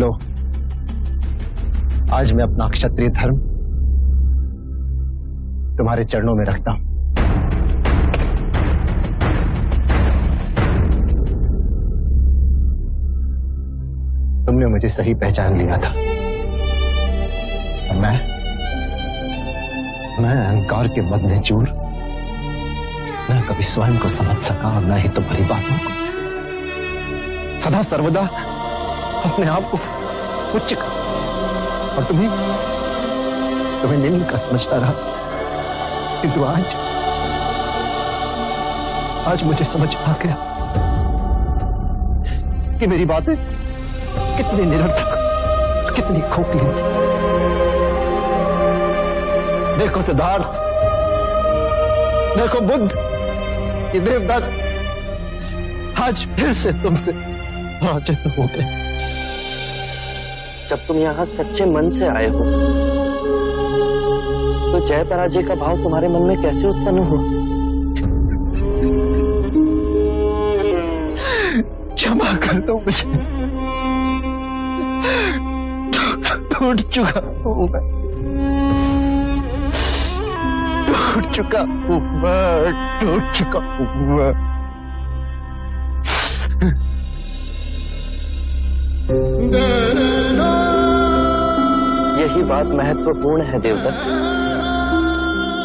लो, आज मैं अपना क्षत्रिय धर्म तुम्हारे चरणों में रखता हूं। तुमने मुझे सही पहचान लिया था। मैं अहंकार के मद में चूर न कभी स्वयं को समझ सका और न ही तुम्हारी बातों को। सदा सर्वदा अपने आप को उच्च और तुम्हें निम्न का समझता रहा। किंतु आज मुझे समझ आ गया कि मेरी बातें कितनी निरर्थक, कितनी खोखली। देखो सिद्धार्थ, देखो बुद्ध, ये देवदत्त आज फिर से तुमसे पराजित हो गए। जब तुम यहाँ सच्चे मन से आए हो तो जय पराजय का भाव तुम्हारे मन में कैसे उत्पन्न हो? क्षमा कर दो मुझे, टूट चुका हूं मैं, टूट चुका हूं मैं। यही बात महत्वपूर्ण है देवदत्त,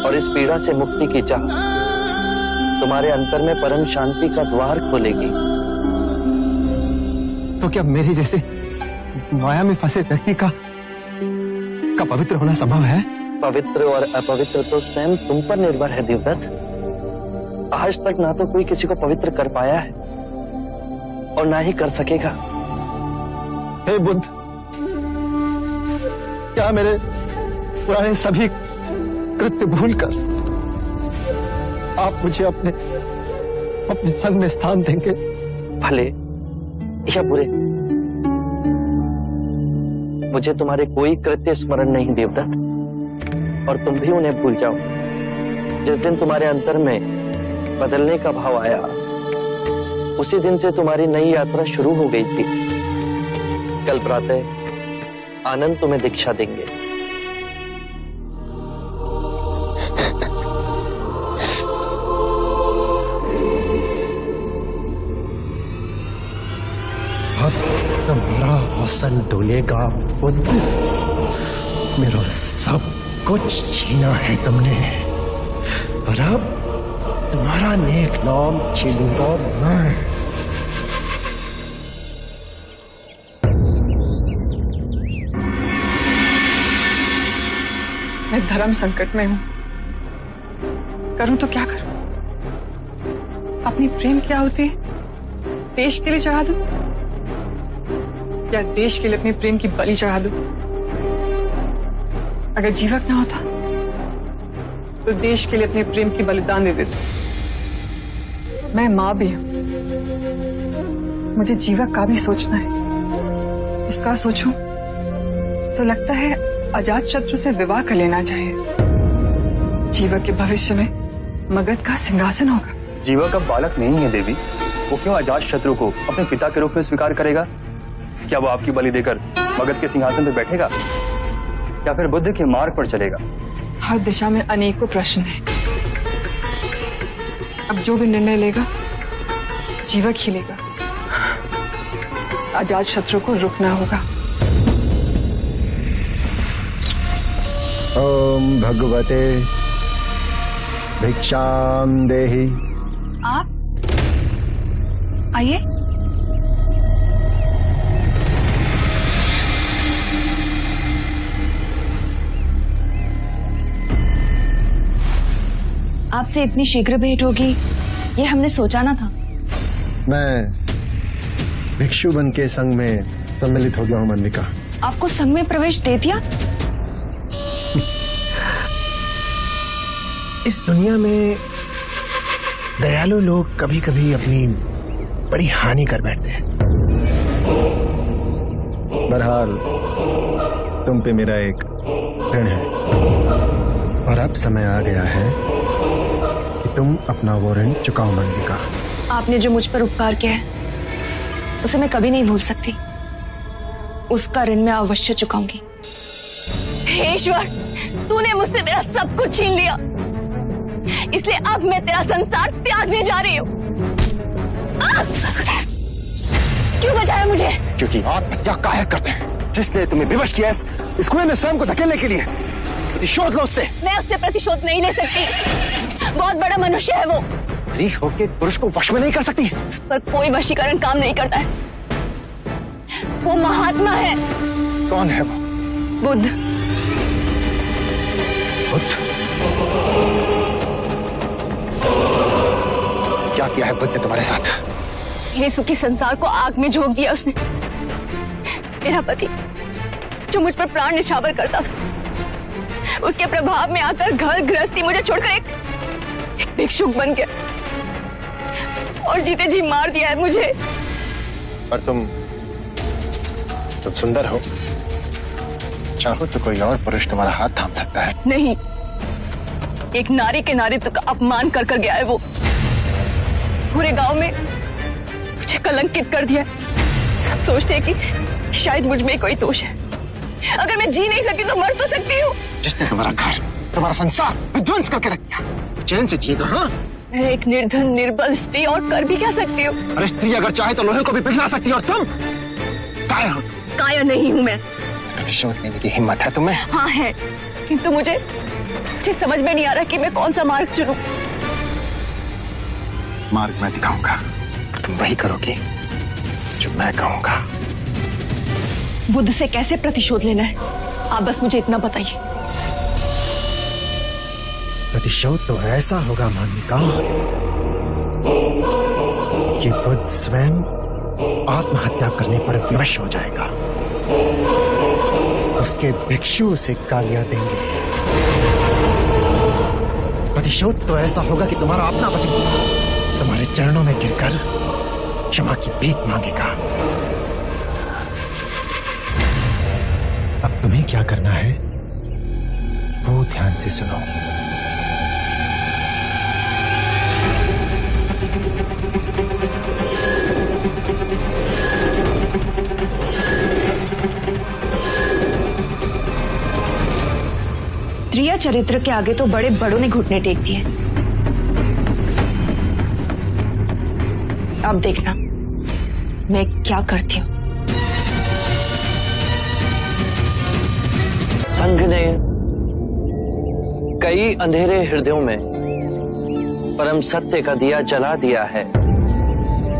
और इस पीड़ा से मुक्ति की चाह तुम्हारे अंतर में परम शांति का द्वार खोलेगी। तो क्या मेरे जैसे माया में फंसे व्यक्ति का पवित्र होना संभव है? पवित्र और अपवित्र तो स्वयं तुम पर निर्भर है देवदत्त। आज तक ना तो कोई किसी को पवित्र कर पाया है और ना ही कर सकेगा। हे बुद्ध, क्या मेरे पुराने सभी कृत्य भूलकर आप मुझे अपने संग में स्थान देंगे? भले या बुरे, मुझे तुम्हारे कोई कृत्य स्मरण नहीं देवदत्त, और तुम भी उन्हें भूल जाओ। जिस दिन तुम्हारे अंतर में बदलने का भाव आया, उसी दिन से तुम्हारी नई यात्रा शुरू हो गई थी। कल प्रातः आनंद तुम्हें दीक्षा देंगे। तुम्हारा वसन डोलेगा बुद्ध, मेरा सब कुछ छीना है तुमने, और अब तुम्हारा नेक नाम छीनूंगा मैं। मैं धर्म संकट में हूं, करूं तो क्या करूं? अपनी प्रेम क्या होती है देश के लिए चढ़ा दूं, या देश के लिए अपने प्रेम की बलि चढ़ा दूं? अगर जीवक ना होता तो देश के लिए अपने प्रेम की बलिदान दे देती। मैं मां भी हूं, मुझे जीवक का भी सोचना है। उसका सोचूं तो लगता है अजात शत्रु से विवाह कर लेना चाहिए। जीवक के भविष्य में मगध का सिंहासन होगा। जीवक अब बालक नहीं है देवी, वो क्यों अजात शत्रु को अपने पिता के रूप में स्वीकार करेगा? क्या वो आपकी बलि देकर मगध के सिंहासन पर बैठेगा, या फिर बुद्ध के मार्ग पर चलेगा? हर दिशा में अनेकों प्रश्न हैं। अब जो भी निर्णय लेगा जीवक ही लेगा। अजात शत्रु को रुकना होगा। ओम भगवते भिक्षाम देहि। आप आइए। आपसे इतनी शीघ्र भेंट होगी ये हमने सोचा ना था। मैं भिक्षु बन के संघ में सम्मिलित हो गया हूं मल्लिका। आपको संघ में प्रवेश दे दिया? इस दुनिया में दयालु लोग कभी कभी अपनी बड़ी हानि कर बैठते हैं। बहरहाल तुम पे मेरा एक ऋण है, और अब समय आ गया है कि तुम अपना वो ऋण चुकाओ मल्लिका। आपने जो मुझ पर उपकार किया है उसे मैं कभी नहीं भूल सकती। उसका ऋण मैं अवश्य चुकाऊंगी। हे ईश्वर, तूने मुझसे मेरा सब कुछ छीन लिया, इसलिए अब मैं तेरा संसार त्यागने जा रही हूँ। क्यों बचाया मुझे? क्योंकि आत्महत्या काहे करते हैं जिसने तुम्हें विवश किया इस कुएं में स्वयं को धकेलने के लिए। प्रतिशोध लो उससे। मैं उससे प्रतिशोध नहीं ले सकती, बहुत बड़ा मनुष्य है वो। स्त्री होके पुरुष को वश में नहीं कर सकती। पर कोई वशीकरण काम नहीं करता है। वो महात्मा है। कौन है वो? बुद्ध। बुद्ध? क्या किया है बुद्ध ने तुम्हारे साथ? ये सुखी संसार को आग में झोंक दिया उसने। मेरा पति जो मुझ पर प्राण निछावर करता था, उसके प्रभाव में आकर घर गृहस्थी मुझे छोड़कर एक भिक्षुक बन गया और जीते जी मार दिया है मुझे। पर तुम सुंदर हो, चाहो तो कोई और पुरुष तुम्हारा हाथ थाम सकता है। नहीं, एक नारी के नारीत्व का अपमान कर गया है वो। पूरे गांव में मुझे कलंकित कर दिया। सब सोचते हैं कि शायद मुझ में कोई दोष है। अगर मैं जी नहीं सकती तो मर तो सकती हूँ। जिसने तुम्हारा घर, तुम्हारा संसार विध्वंस करके रख दिया, चैन से जिएगा? हाँ, मैं एक निर्धन निर्बल स्त्री और कर भी क्या सकती हूँ? अरे स्त्री अगर चाहे तो लोहे को भी पिघला सकती है, और तुम कायर हो। कायर नहीं हूँ मैं। प्रतिशोध लेने की हिम्मत है तुम्हें? हाँ है, किंतु मुझे समझ में नहीं आ रहा कि मैं कौन सा मार्ग चुनूं। मार्ग मैं दिखाऊंगा, तुम वही करोगी जो मैं कहूंगा। बुद्ध से कैसे प्रतिशोध लेना है, आप बस मुझे इतना बताइए। प्रतिशोध तो ऐसा होगा मान्विका कि बुद्ध स्वयं आत्महत्या करने पर विवश हो जाएगा। उसके भिक्षु उसे गालियां देंगे। प्रतिशोध तो ऐसा होगा कि तुम्हारा अपना पति तुम्हारे चरणों में गिरकर क्षमा की भीख मांगेगा। अब तुम्हें क्या करना है वो ध्यान से सुनो। त्रिया चरित्र के आगे तो बड़े बड़ों ने घुटने टेक दिए। अब देखना मैं क्या करती हूँ। संघ ने कई अंधेरे हृदयों में परम सत्य का दिया जला दिया है।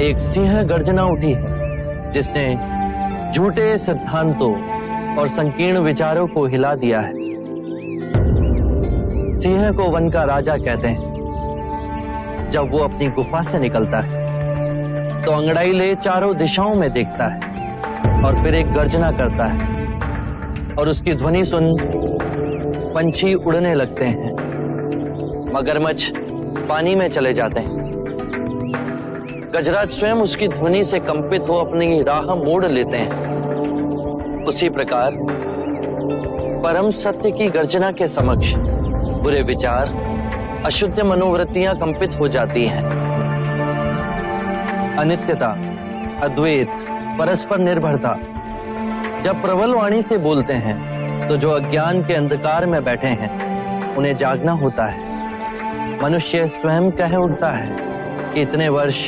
एक सिंह गर्जना उठी है जिसने झूठे सिद्धांतों और संकीर्ण विचारों को हिला दिया है। सिंह को वन का राजा कहते हैं। जब वो अपनी गुफा से निकलता है तो अंगड़ाई ले चारों दिशाओं में देखता है और फिर एक गर्जना करता है और उसकी ध्वनि सुन पंछी उड़ने लगते हैं, मगरमच्छ पानी में चले जाते हैं। गजराज स्वयं उसकी ध्वनि से कंपित हो अपनी राह मोड़ लेते हैं। उसी प्रकार परम सत्य की गर्जना के समक्ष बुरे विचार, अशुद्ध मनोवृत्तियां कंपित हो जाती हैं। अनित्यता, अद्वैत, परस्पर निर्भरता जब प्रबल वाणी से बोलते हैं तो जो अज्ञान के अंधकार में बैठे हैं उन्हें जागना होता है। मनुष्य स्वयं कह उठता है कि इतने वर्ष,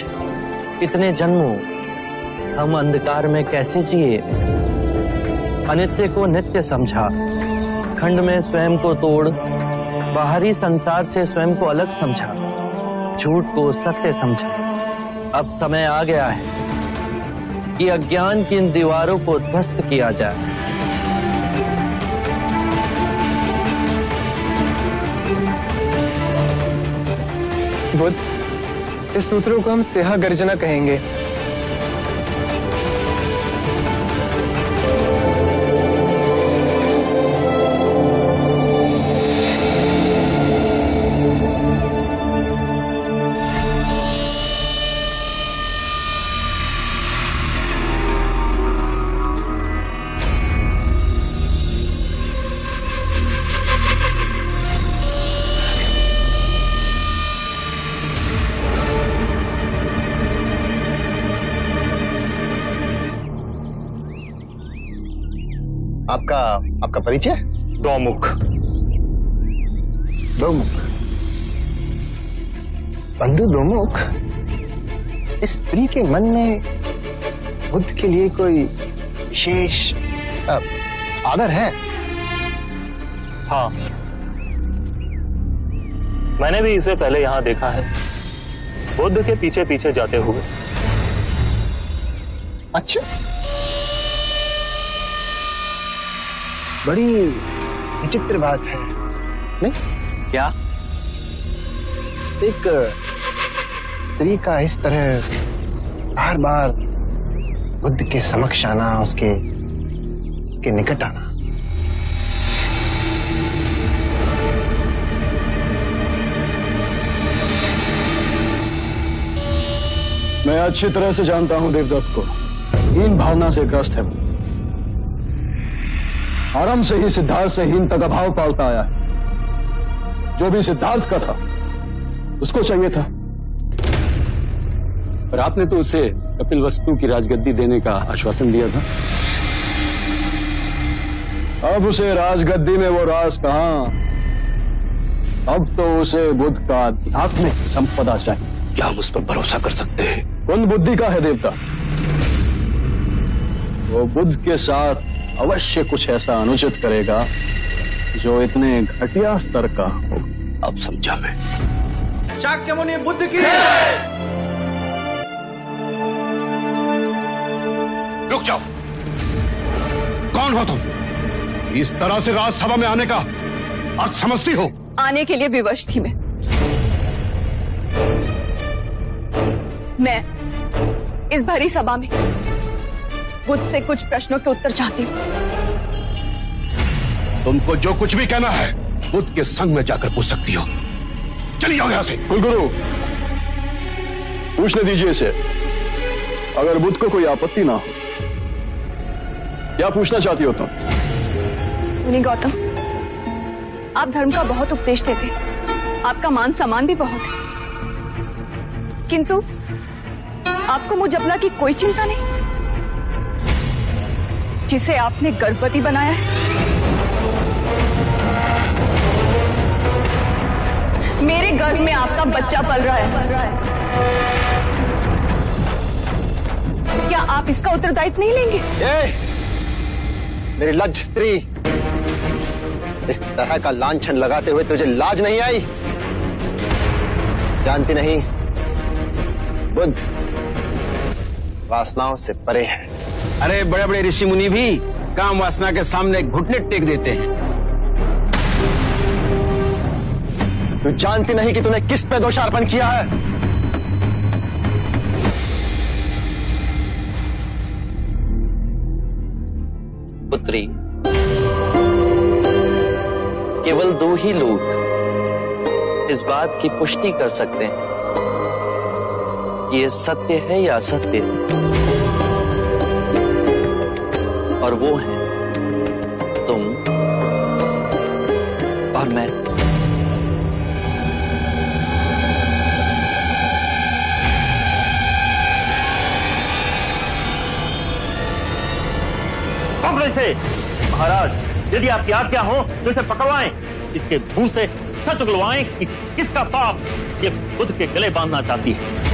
इतने जन्मों हम अंधकार में कैसे जिए। अनित्य को नित्य समझा, खंड में स्वयं को तोड़, बाहरी संसार से स्वयं को अलग समझा, झूठ को सत्य समझा। अब समय आ गया है कि अज्ञान की इन दीवारों को ध्वस्त किया जाए। बुद्ध, इस सूत्रों को हम सिंह गर्जना कहेंगे। आपका परिचय? गौमुख। दोमुख। बंधु दोमुख, इस स्त्री के मन में बुद्ध के लिए कोई विशेष आदर है? हाँ, मैंने भी इसे पहले यहाँ देखा है, बुद्ध के पीछे पीछे जाते हुए। अच्छा, बड़ी विचित्र बात है, नहीं? क्या? एक स्त्री का इस तरह बार बार बुद्ध के समक्ष आना, उसके निकट आना। मैं अच्छी तरह से जानता हूं देवदत्त को। हीन भावना से ग्रस्त है वो। आरंभ से ही सिद्धार्थ से हीन तक अभाव पालता आया है। जो भी सिद्धार्थ का था उसको चाहिए था, पर आपने तो उसे कपिलवस्तु की राजगद्दी देने का आश्वासन दिया था। अब उसे राजगद्दी में वो राज कहां, अब तो उसे बुद्ध का आध्यात्मिक संपदा चाहिए। क्या हम उस पर भरोसा कर सकते हैं? कुंद बुद्धि का है देवता, वो बुद्ध के साथ अवश्य कुछ ऐसा अनुचित करेगा जो इतने घटिया स्तर का हो। अब समझा मैं। शाक्य मुनि बुद्ध की। रुक जाओ, कौन हो तुम? इस तरह से राजसभा में आने का अर्थ समझती हो? आने के लिए विवश थी मैं इस भरी सभा में बुद्ध से कुछ प्रश्नों के उत्तर चाहती हूँ। तुमको जो कुछ भी कहना है बुद्ध के संग में जाकर पूछ सकती हो। चलिए जाओ यहां से। कुलगुरु, पूछने दीजिए इसे, अगर बुद्ध को कोई आपत्ति ना हो। क्या पूछना चाहती हो तुम? मुनि गौतम, आप धर्म का बहुत उपदेश देते, आपका मान सम्मान भी बहुत है, किंतु आपको मुझ अबला की कोई चिंता नहीं, जिसे आपने गर्भवती बनाया है। मेरे गर्भ में आपका बच्चा पल रहा है, क्या आप इसका उत्तरदायित्व नहीं लेंगे? मेरी लज्ज स्त्री, इस तरह का लांछन लगाते हुए तुझे लाज नहीं आई? जानती नहीं, बुद्ध वासनाओं से परे है। अरे बड़े बड़े ऋषि मुनि भी काम वासना के सामने घुटने टेक देते हैं। तू जानती नहीं कि तूने किस पे दोषारोपण किया है? पुत्री, केवल दो ही लोग इस बात की पुष्टि कर सकते हैं कि ये सत्य है या असत्य है, और वो हैं तुम और मैं। से महाराज, यदि आपकी आज्ञा हो तो इसे पकड़वाएं, इसके मुंह से सच उगलवाएं कि किसका पाप ये बुद्ध के गले बांधना चाहती है।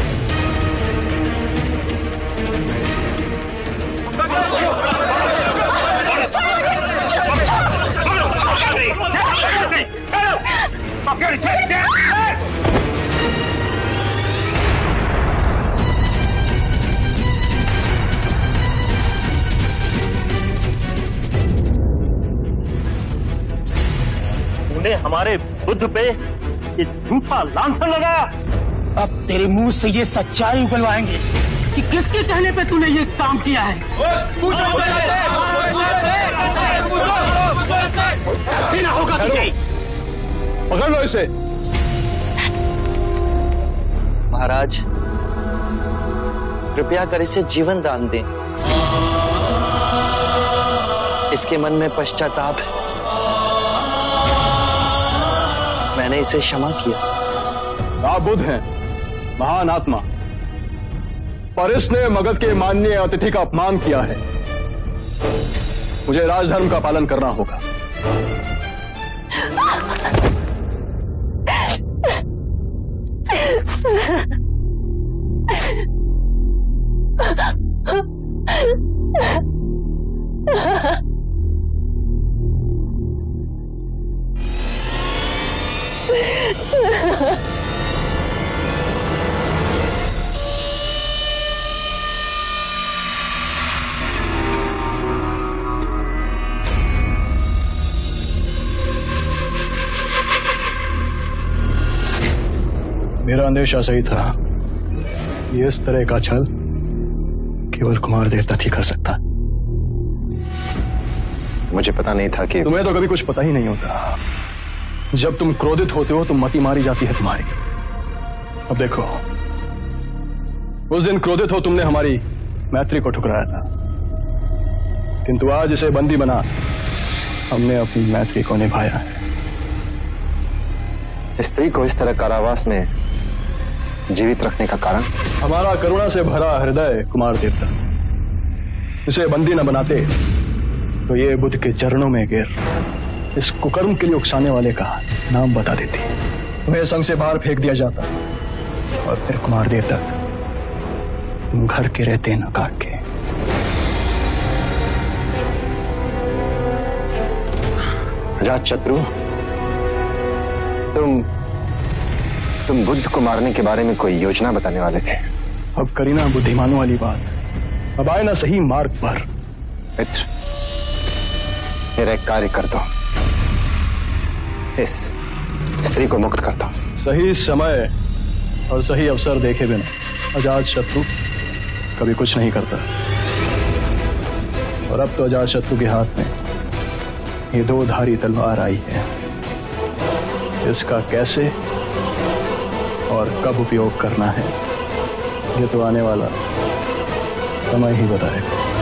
हमारे बुद्ध पे ये झूठा लांछन लगाया। अब तेरे मुंह से ये सच्चाई उगलवाएंगे कि किसके कहने पे तूने ये काम किया है। ना होगा तुझे। पकड़ लो इसे। महाराज, कृपया कर इसे जीवन दान दें। इसके मन में पश्चाताप है, मैंने इसे क्षमा किया। आप बुद्ध हैं, महान आत्मा, पर इसने मगध के माननीय अतिथि का अपमान किया है। मुझे राजधर्म का पालन करना होगा। मेरा अंदेशा सही था। ये इस तरह का छल केवल कुमार देवता ही कर सकता। मुझे पता नहीं था कि तुम्हें तो कभी कुछ पता ही नहीं होता। जब तुम क्रोधित होते हो तो मति मारी जाती है तुम्हारी। अब देखो, उस दिन क्रोधित हो तुमने हमारी मैत्री को ठुकराया था, किंतु आज इसे बंदी बना हमने अपनी मैत्री को निभाया है। स्त्री को इस तरह कारावास में जीवित रखने का कारण? हमारा करुणा से भरा हृदय कुमार देवता। इसे बंदी न बनाते तो ये बुद्ध के चरणों में गिर इस कुकर्म के लिए उकसाने वाले का नाम बता देती। तुम्हें संग से बाहर फेंक दिया जाता और फिर कुमार देवता घर के रहते न काट के। अजात शत्रु, तुम बुद्ध को मारने के बारे में कोई योजना बताने वाले थे। अब करीना बुद्धिमानों वाली बात। अब आए ना सही मार्ग पर। मित्र, मेरा एक कार्य कर दो। इस स्त्री को मुक्त कर दो। सही समय और सही अवसर देखे बिना अजात शत्रु कभी कुछ नहीं करता। और अब तो अजात शत्रु के हाथ में ये दो धारी तलवार आई है। इसका कैसे और कब उपयोग करना है ये तो आने वाला समय ही बताएगा।